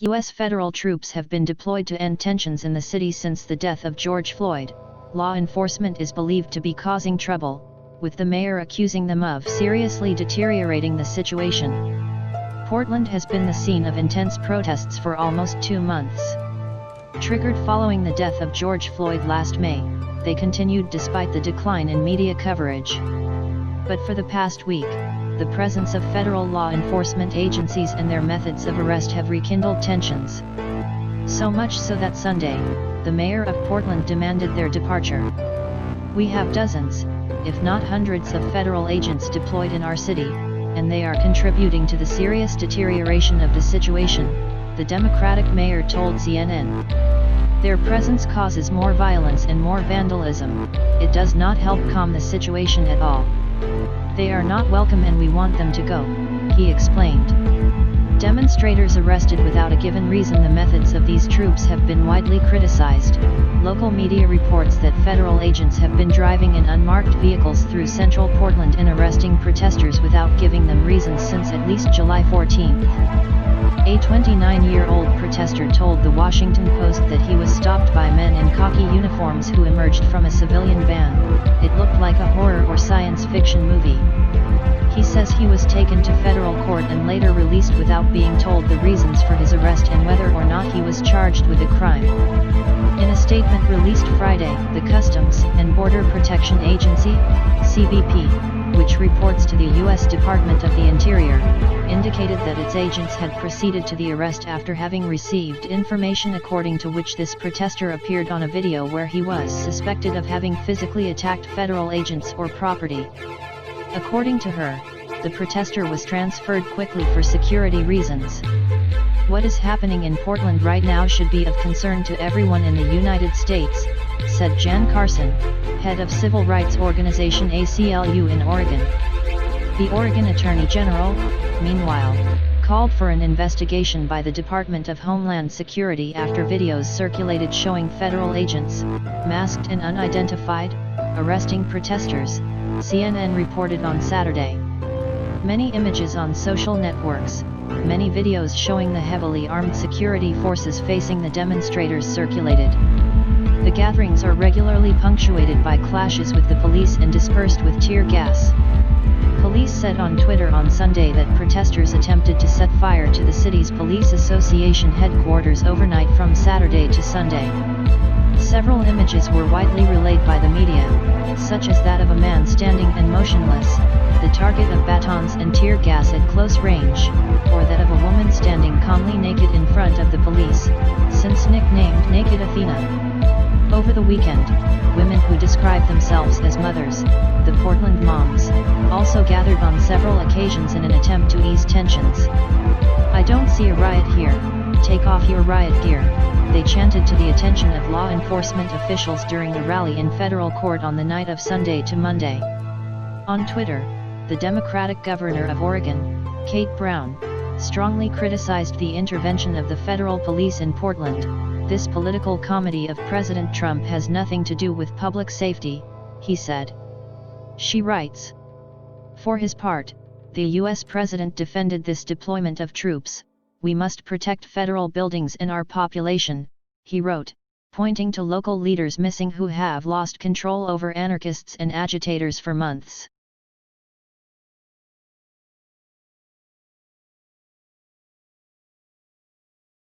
U.S. federal troops have been deployed to end tensions in the city since the death of George Floyd. Law enforcement is believed to be causing trouble, with the mayor accusing them of seriously deteriorating the situation. Portland has been the scene of intense protests for almost 2 months. Triggered following the death of George Floyd last May, they continued despite the decline in media coverage. But for the past week, the presence of federal law enforcement agencies and their methods of arrest have rekindled tensions. So much so that Sunday, the mayor of Portland demanded their departure. "We have dozens, if not hundreds of federal agents deployed in our city, and they are contributing to the serious deterioration of the situation," the Democratic mayor told CNN. "Their presence causes more violence and more vandalism. It does not help calm the situation at all. They are not welcome and we want them to go," he explained. Demonstrators arrested without a given reason. The methods of these troops have been widely criticized. Local media reports that federal agents have been driving in unmarked vehicles through central Portland and arresting protesters without giving them reasons since at least July 14. A 29-year-old protester told the Washington Post that he was stopped by men in khaki uniforms who emerged from a civilian van. "It looked like a horror or science fiction movie." He says he was taken to federal court and later released without being told the reasons for his arrest and whether or not he was charged with a crime. In a statement released Friday, the Customs and Border Protection Agency, CBP, which reports to the U.S. Department of the Interior, indicated that its agents had proceeded to the arrest after having received information according to which this protester appeared on a video where he was suspected of having physically attacked federal agents or property. According to her, the protester was transferred quickly for security reasons. "What is happening in Portland right now should be of concern to everyone in the United States," said Jan Carson, head of civil rights organization ACLU in Oregon. The Oregon Attorney General, meanwhile, called for an investigation by the Department of Homeland Security after videos circulated showing federal agents, masked and unidentified, arresting protesters, CNN reported on Saturday. Many images on social networks, many videos showing the heavily armed security forces facing the demonstrators circulated. The gatherings are regularly punctuated by clashes with the police and dispersed with tear gas. Police said on Twitter on Sunday that protesters attempted to set fire to the city's police association headquarters overnight from Saturday to Sunday. Several images were widely relayed by the media, such as that of a man standing and motionless, the target of batons and tear gas at close range, or that of a woman standing calmly naked in front of the police, since nicknamed Naked Athena. Over the weekend, women who describe themselves as mothers, the Portland Moms, also gathered on several occasions in an attempt to ease tensions. "I don't see a riot here, take off your riot gear," they chanted to the attention of law enforcement officials during the rally in federal court on the night of Sunday to Monday. On Twitter, the Democratic governor of Oregon, Kate Brown, strongly criticized the intervention of the federal police in Portland. "This political comedy of President Trump has nothing to do with public safety," he said. She writes. For his part, the U.S. president defended this deployment of troops. "We must protect federal buildings and our population," he wrote, pointing to local leaders missing who have lost control over anarchists and agitators for months.